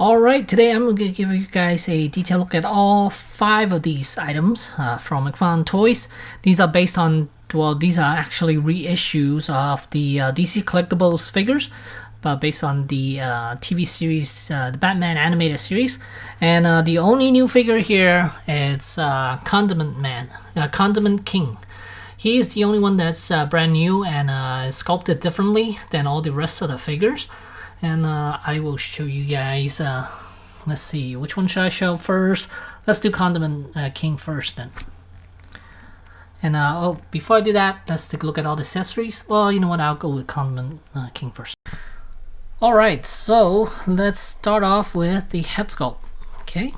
Alright, today I'm going to give you guys a detailed look at all 5 of these items from McFarlane Toys. These are based on, well, these are actually reissues of the DC Collectibles figures, but based on the TV series, the Batman animated series. And the only new figure here is Condiment King. He's the only one that's brand new and sculpted differently than all the rest of the figures. And I will show you guys, let's see, which one should I show first? Let's do Condiment King first then. And oh, before I do that, let's take a look at all the accessories. Well, you know what, I'll go with Condiment King first. Alright, so let's start off with the head sculpt, okay?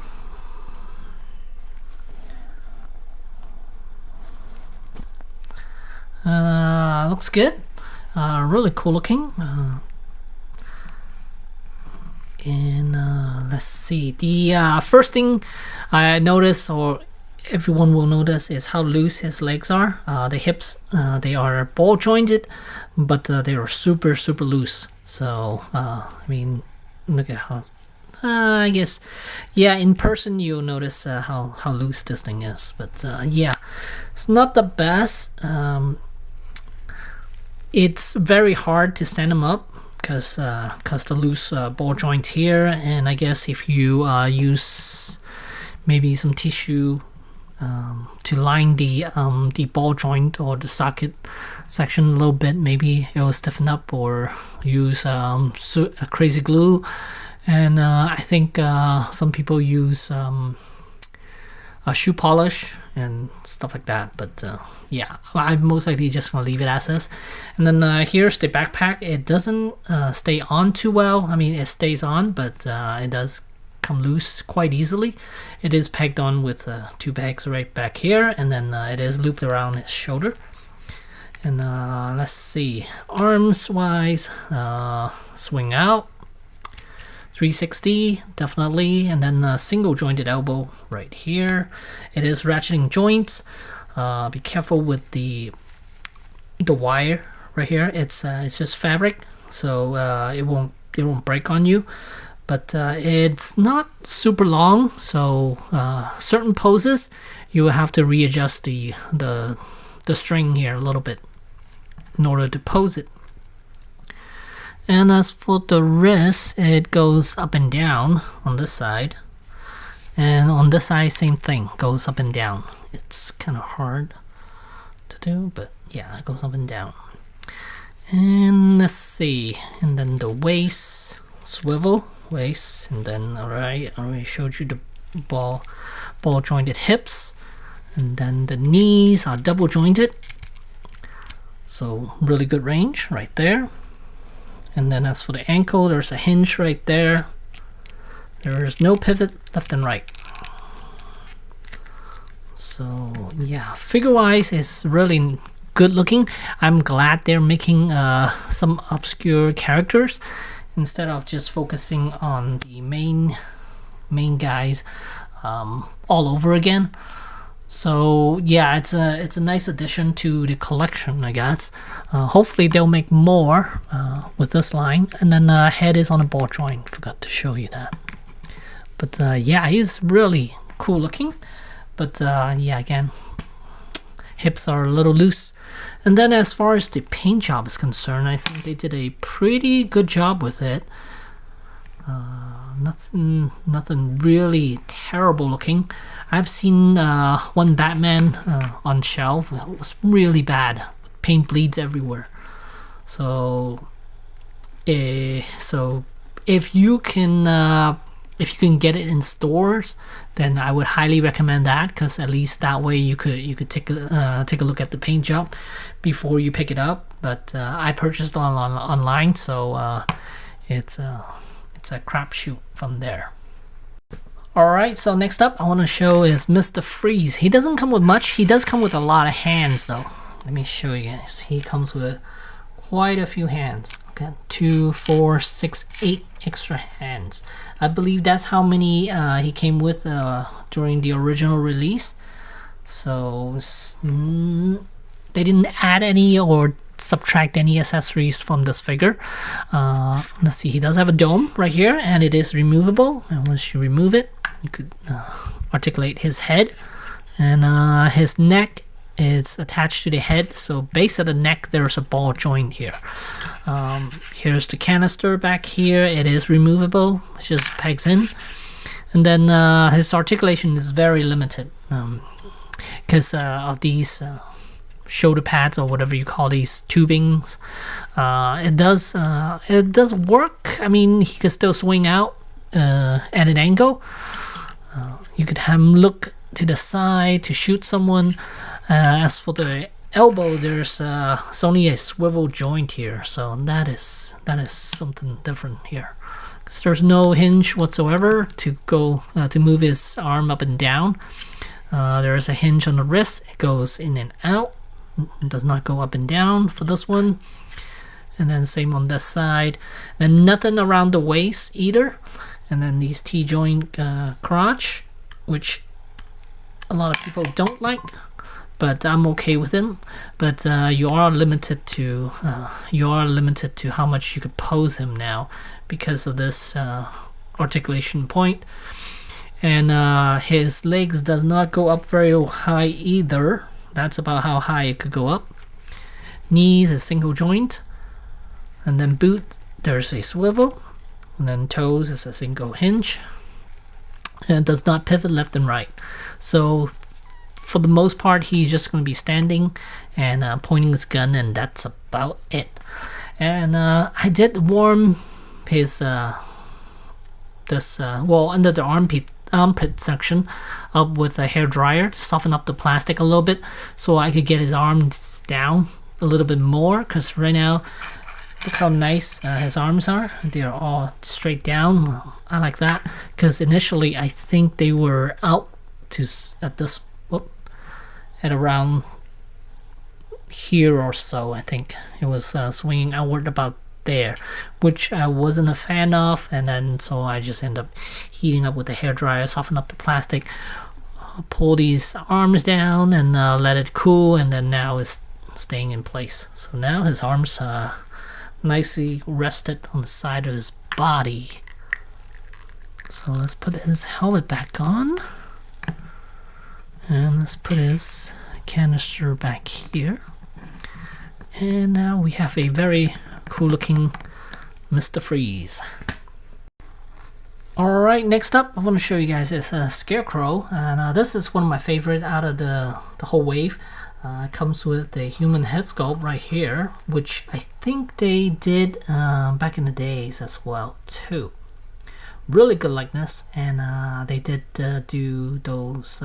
Looks good, really cool looking. And let's see, the first thing I notice, or everyone will notice, is how loose his legs are. The hips, they are ball jointed, but they are super loose. So I mean, look at how I guess, yeah, in person you'll notice how loose this thing is. But yeah, it's not the best. It's very hard to stand them up because the loose ball joint here, and I guess if you use maybe some tissue to line the ball joint or the socket section a little bit, maybe it will stiffen up, or use crazy glue. And I think some people use a shoe polish and stuff like that, but yeah, I'm most likely just gonna leave it as is. And then here's the backpack. It doesn't stay on too well. I mean, it stays on, but it does come loose quite easily. It is pegged on with 2 pegs right back here, and then it is looped around his shoulder. And let's see, arms wise, swing out 360 definitely, and then single jointed elbow right here. It is ratcheting joints. Be careful with the wire right here. It's just fabric, so it won't break on you. But it's not super long, so certain poses you will have to readjust the string here a little bit in order to pose it. And as for the wrist, it goes up and down on this side, and on this side same thing, goes up and down. It's kind of hard to do, but yeah, it goes up and down. And let's see, and then the waist, swivel waist, and then alright, I already showed you the ball jointed hips, and then the knees are double jointed, so really good range right there. And then as for the ankle, there's a hinge right there. There's no pivot left and right. So yeah, figure wise is really good looking. I'm glad they're making some obscure characters instead of just focusing on the main guys all over again. So yeah, it's a nice addition to the collection, I guess. Hopefully they'll make more with this line. And then head is on a ball joint. Forgot to show you that. But yeah, he's really cool looking. But yeah, again, hips are a little loose. And then as far as the paint job is concerned, I think they did a pretty good job with it. Nothing really terrible looking. I've seen one Batman on shelf. It was really bad. Paint bleeds everywhere. So if you can get it in stores, then I would highly recommend that, because at least that way you could take a look at the paint job before you pick it up. But I purchased online, so it's a crapshoot from there. Alright, so next up I want to show is Mr. Freeze. He doesn't come with much. He does come with a lot of hands though. Let me show you guys. He comes with quite a few hands. Okay, 2, 4, 6, 8 extra hands. I believe that's how many he came with during the original release. So they didn't add any or subtract any accessories from this figure. Let's see, he does have a dome right here, and it is removable, and once you remove it, you could articulate his head, and his neck is attached to the head, so base of the neck there's a ball joint here. Here's the canister back here, it is removable, it just pegs in, and then his articulation is very limited because of these shoulder pads or whatever you call these tubings. It does work. I mean, he could still swing out at an angle. You could have him look to the side to shoot someone. As for the elbow, there's it's only a swivel joint here, so that is something different here. Because there's no hinge whatsoever to go to move his arm up and down. There is a hinge on the wrist. It goes in and out. It does not go up and down for this one. And then same on this side. And nothing around the waist either. And then these T-joint crotch, which a lot of people don't like, but I'm okay with them. But you are limited to how much you could pose him now because of this articulation point. And his legs does not go up very high either. That's about how high it could go up. Knees is single joint, and then boot there's a swivel, and then toes is a single hinge, and it does not pivot left and right. So for the most part, he's just going to be standing and pointing his gun, and that's about it. And I did warm his under the armpit section up with a hair dryer to soften up the plastic a little bit, so I could get his arms down a little bit more. Because right now, look how nice his arms are. They're all straight down. I like that because initially I think they were out to at around here or so. I think it was swinging outward about there, which I wasn't a fan of, and then so I just end up heating up with the hair dryer, soften up the plastic, pull these arms down, and let it cool, and then now it's staying in place. So now his arms nicely rested on the side of his body. So let's put his helmet back on, and let's put his canister back here, and now we have a very cool looking Mr. Freeze. Alright, next up I want to show you guys is Scarecrow, and this is one of my favorite out of the whole wave. It comes with a human head sculpt right here, which I think they did back in the days as well too. Really good likeness, and they did do those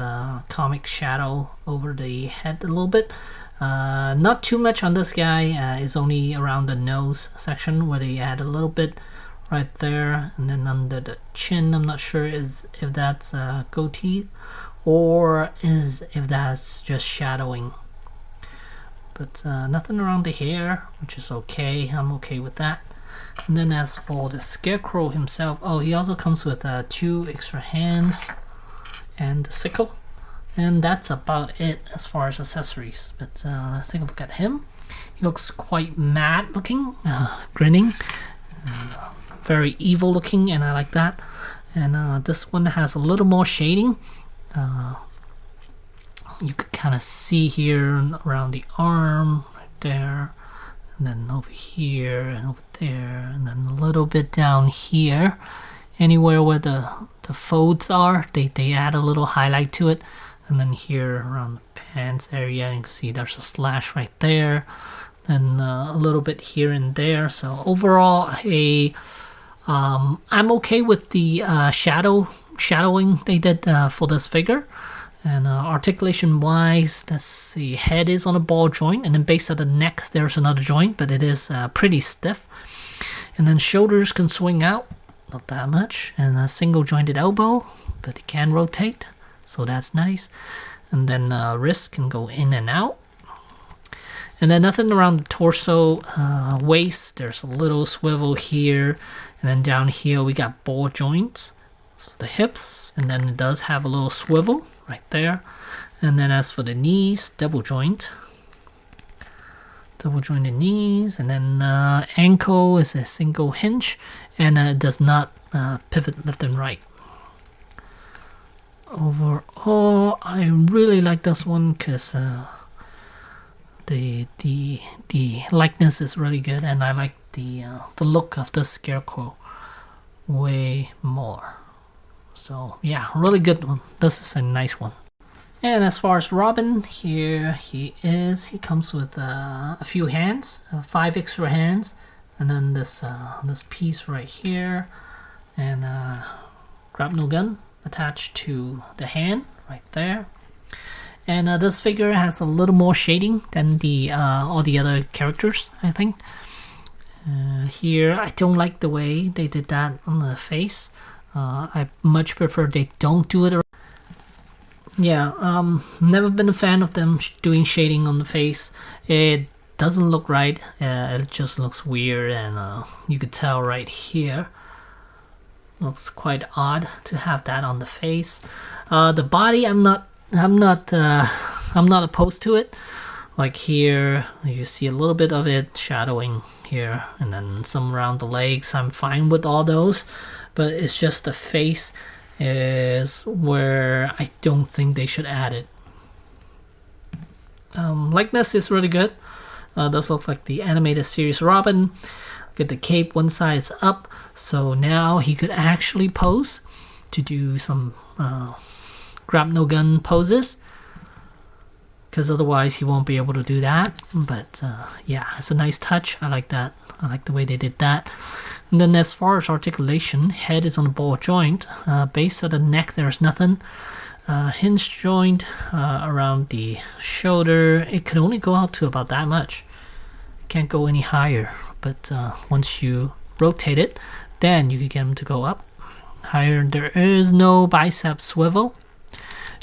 comic shadow over the head a little bit. Not too much on this guy, is only around the nose section where they add a little bit right there, and then under the chin I'm not sure if that's goatee or if that's just shadowing, but nothing around the hair, which is okay. I'm okay with that. And then as for the Scarecrow himself, he also comes with 2 extra hands and a sickle. And that's about it as far as accessories. But let's take a look at him. He looks quite mad looking, grinning, very evil looking, and I like that. And this one has a little more shading. You could kind of see here around the arm, right there, and then over here, and over there, and then a little bit down here. Anywhere where the folds are, they add a little highlight to it. And then here around the pants area, you can see there's a slash right there, and a little bit here and there. So overall, I'm okay with the shadowing they did for this figure. And articulation wise, let's see, head is on a ball joint, and then base of the neck there's another joint, but it is pretty stiff. And then shoulders can swing out, not that much, and a single jointed elbow, but it can rotate. So that's nice. And then wrist can go in and out. And then nothing around the torso, waist. There's a little swivel here. And then down here we got ball joints. That's for the hips. And then it does have a little swivel right there. And then as for the knees, double joint. double jointed knees, and then ankle is a single hinge, and it does not pivot left and right. Overall, I really like this one because the likeness is really good, and I like the look of the Scarecrow way more. So yeah, really good one. This is a nice one. And as far as Robin, here he is. He comes with a few hands, 5 extra hands, and then this piece right here, and grapnel gun attached to the hand right there. And this figure has a little more shading than the all the other characters, I think. Here, I don't like the way they did that on the face. I much prefer they don't do it. Yeah, never been a fan of them doing shading on the face. It doesn't look right. It just looks weird, and you could tell right here. Looks quite odd to have that on the face. The body, I'm not opposed to it. Like here, you see a little bit of it shadowing here, and then some around the legs. I'm fine with all those, but it's just the face is where I don't think they should add it. Likeness is really good. Does look like the animated series Robin. Get the cape, one side is up, so now he could actually pose to do some grapnel gun poses, because otherwise he won't be able to do that. But yeah, it's a nice touch. I like that. I like the way they did that. And then as far as articulation, head is on a ball joint. Base of the neck, there's nothing. Hinge joint around the shoulder. It can only go out to about that much. Can't go any higher. But once you rotate it, then you can get them to go up higher. There is no bicep swivel.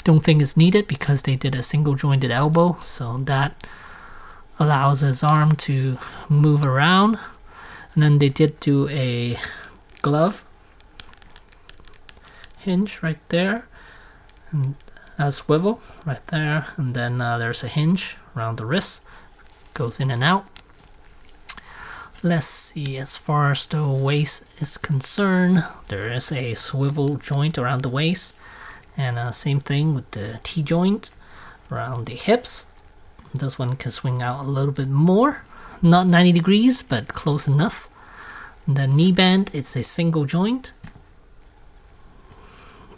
Don't think it's needed because they did a single jointed elbow, so that allows his arm to move around. And then they did do a glove hinge right there, and a swivel right there, and then there's a hinge around the wrist, goes in and out. Let's see, as far as the waist is concerned, there is a swivel joint around the waist, and same thing with the T-joint around the hips. This one can swing out a little bit more, not 90 degrees, but close enough. And the knee band, it's a single joint.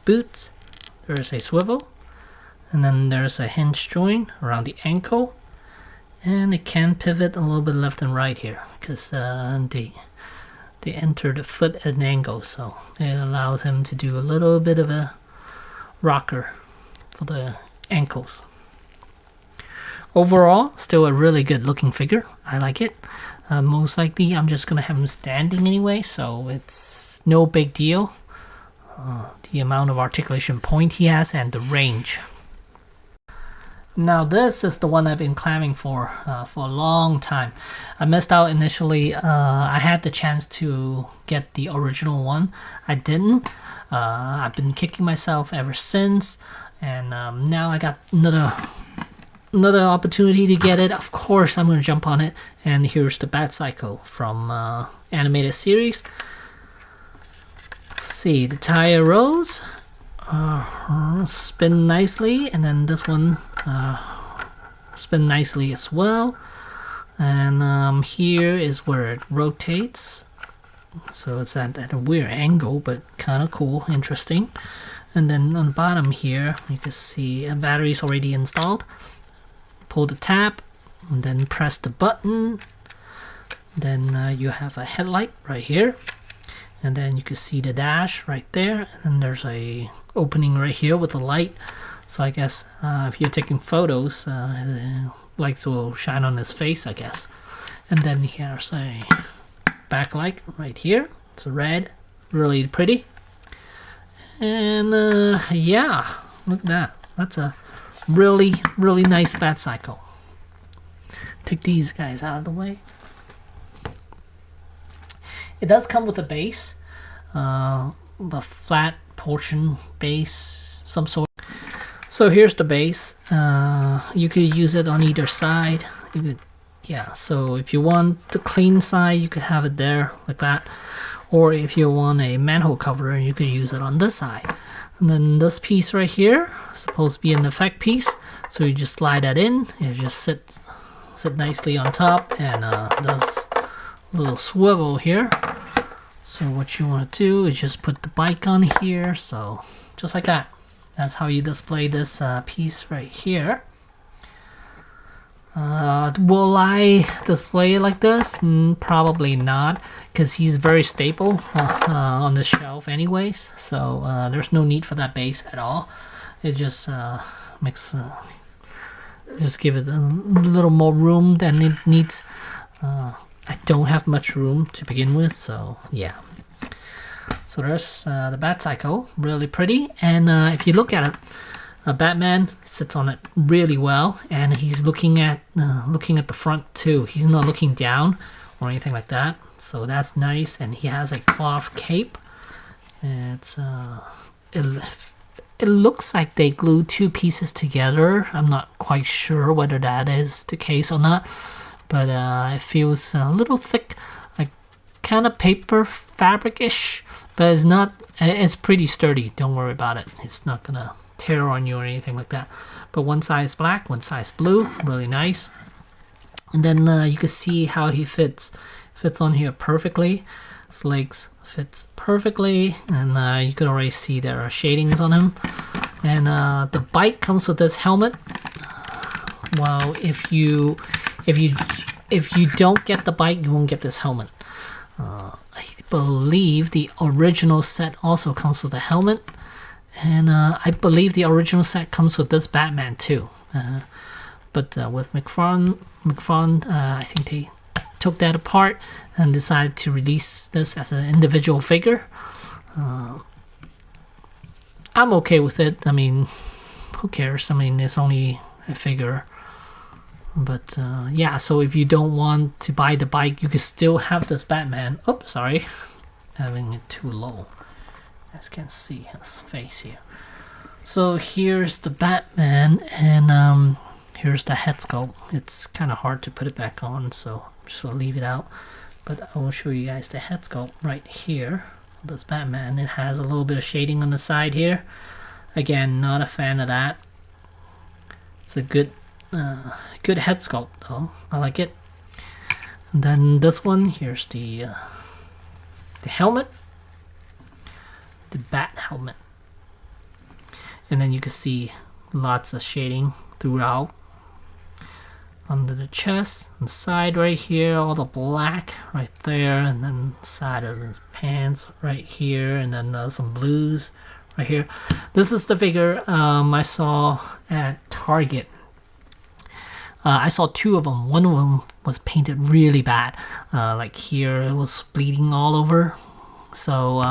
Boots, there's a swivel, and then there's a hinge joint around the ankle. And it can pivot a little bit left and right here because they enter the foot at an angle, so it allows him to do a little bit of a rocker for the ankles. Overall, still a really good looking figure. I like it. Most likely I'm just gonna have him standing anyway, so it's no big deal. The amount of articulation point he has and the range. Now this is the one I've been clamming for a long time. I missed out initially. I had the chance to get the original one. I didn't. I've been kicking myself ever since, and now I got another opportunity to get it. Of course I'm going to jump on it. And here's the Batcycle from animated series. Let's see, the tire rows spin nicely, and then this one spin nicely as well. And here is where it rotates, so it's at a weird angle, but kind of cool, interesting. And then on the bottom here you can see a battery's already installed. Pull the tab and then press the button, then you have a headlight right here, and then you can see the dash right there, and then there's a opening right here with a light. So I guess if you're taking photos, lights will shine on his face, I guess. And then here's a backlight right here. It's red, really pretty. And yeah, look at that. That's a really nice Batcycle. Take these guys out of the way. It does come with a base, a flat portion base, some sort. So here's the base. You could use it on either side. You could Yeah, so if you want the clean side, you could have it there like that. Or if you want a manhole cover, you could use it on this side. And then this piece right here is supposed to be an effect piece. So you just slide that in, it just sit nicely on top, and there's a little swivel here. So what you want to do is just put the bike on here, so just like that. That's how you display this piece right here. Will I display it like this? Probably not, because he's very stable on the shelf anyways, so there's no need for that base at all. It just makes just give it a little more room than it needs. I don't have much room to begin with, so yeah. So there's the Batcycle, really pretty, and if you look at it, Batman sits on it really well, and he's looking at the front too. He's not looking down or anything like that, so that's nice. And he has a cloth cape. It's it looks like they glued two pieces together. I'm not quite sure whether that is the case or not, but it feels a little thick, like kind of paper fabric-ish, but it's not. It's pretty sturdy. Don't worry about it. It's not gonna tear on you or anything like that. But one side is black, one side is blue, really nice. And then you can see how he fits on here perfectly. His legs fits perfectly, and you can already see there are shadings on him. And the bike comes with this helmet. Well, if you don't get the bike, you won't get this helmet. I believe the original set also comes with a helmet. And I believe the original set comes with this Batman too. But with McFarlane, I think they took that apart and decided to release this as an individual figure. I'm okay with it. I mean, who cares? I mean, it's only a figure. But yeah, so if you don't want to buy the bike, you can still have this Batman. Oops, sorry. Having it too low. You guys can't see his face here. So here's the Batman, and here's the head sculpt. It's kind of hard to put it back on, so I'm just gonna leave it out. But I will show you guys the head sculpt right here. This Batman, it has a little bit of shading on the side here. Again, not a fan of that. It's a good head sculpt though. I like it. And then this one, here's the helmet. The bat helmet, and then you can see lots of shading throughout under the chest and side right here, all the black right there, and then side of his pants right here, and then some blues right here. This is the figure I saw at Target. I saw two of them. One of them was painted really bad, like here it was bleeding all over. So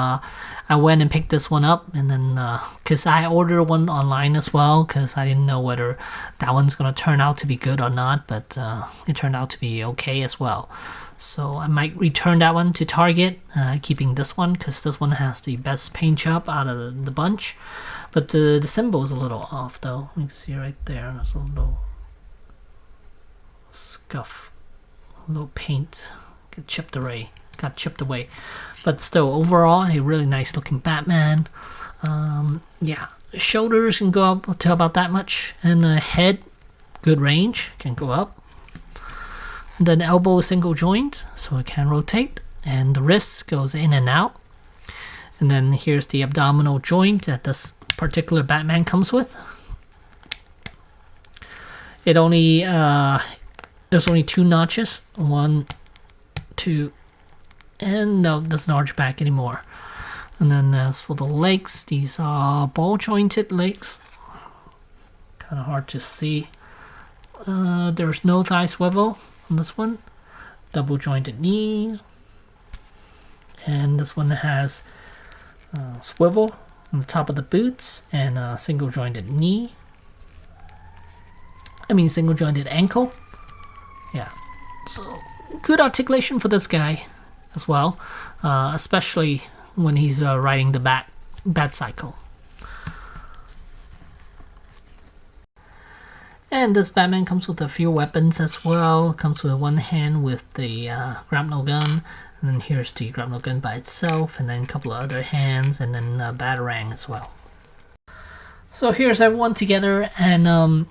I went and picked this one up, and then because I ordered one online as well, because I didn't know whether that one's gonna turn out to be good or not, but it turned out to be okay as well. So I might return that one to Target, keeping this one because this one has the best paint job out of the bunch. But the symbol is a little off though. You can see right there, there's a little scuff, a little paint got chipped away. But still, overall, a really nice looking Batman. Yeah, shoulders can go up to about that much, and the head, good range, can go up. And then elbow single joint, so it can rotate, and the wrist goes in and out. And then here's the abdominal joint that this particular Batman comes with. It only there's only two notches, 1, 2. And no, it doesn't arch back anymore. And then as for the legs, these are ball jointed legs. Kind of hard to see. There's no thigh swivel on this one. Double jointed knees. And this one has swivel on the top of the boots and a single jointed knee. Single jointed ankle. Yeah. So good articulation for this guy as well, especially when he's riding the Batcycle. And this Batman comes with a few weapons as well. Comes with one hand with the grapnel gun, and then here's the grapnel gun by itself, and then a couple of other hands, and then a batarang as well. So here's everyone together, and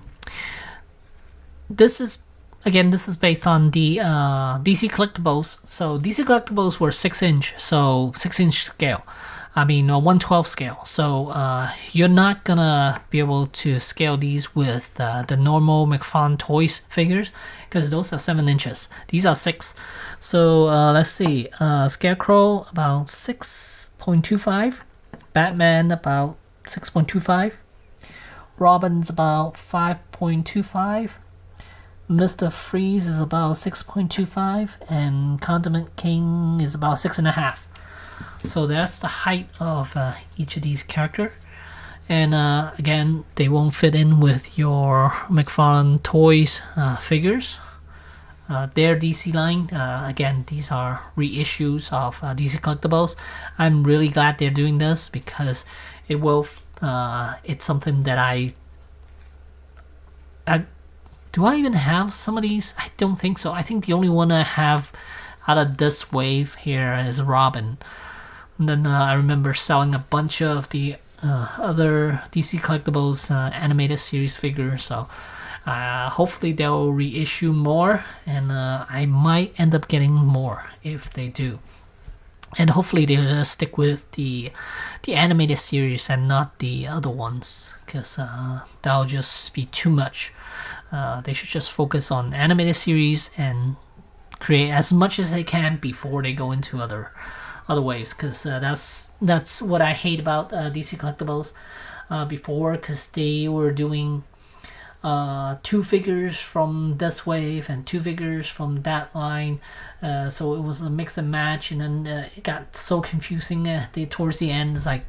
this is based on the DC collectibles. So DC collectibles were 6-inch, so 6-inch scale. I mean, 1/12 scale. So you're not gonna be able to scale these with the normal McFarlane Toys figures, because those are 7 inches. These are 6. So let's see. Scarecrow about 6.25. Batman about 6.25. Robin's about 5.25. Mr. Freeze is about 6.25, and Condiment King is about 6.5. So that's the height of each of these characters. And again, they won't fit in with your McFarlane Toys figures. Their DC line, again, these are reissues of DC collectibles. I'm really glad they're doing this, because it will. It's something that I do I even have some of these? I don't think so. I think the only one I have out of this wave here is Robin. And then I remember selling a bunch of the other DC collectibles animated series figures. So hopefully they'll reissue more, and I might end up getting more if they do. And hopefully they'll just stick with the animated series and not the other ones, because that'll just be too much. They should just focus on animated series and create as much as they can before they go into other waves, because that's what I hate about DC collectibles before, because they were doing 2 figures from this wave and 2 figures from that line, so it was a mix and match, and then it got so confusing towards the end. It's like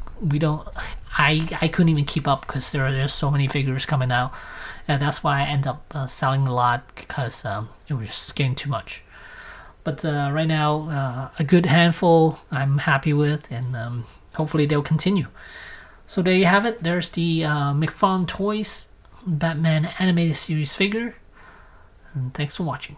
I couldn't even keep up, because there are just so many figures coming out, and that's why I end up selling a lot, because it was just getting too much. But right now, a good handful I'm happy with, and hopefully they'll continue. So there you have it. There's the McFarlane Toys Batman animated series figure. And thanks for watching.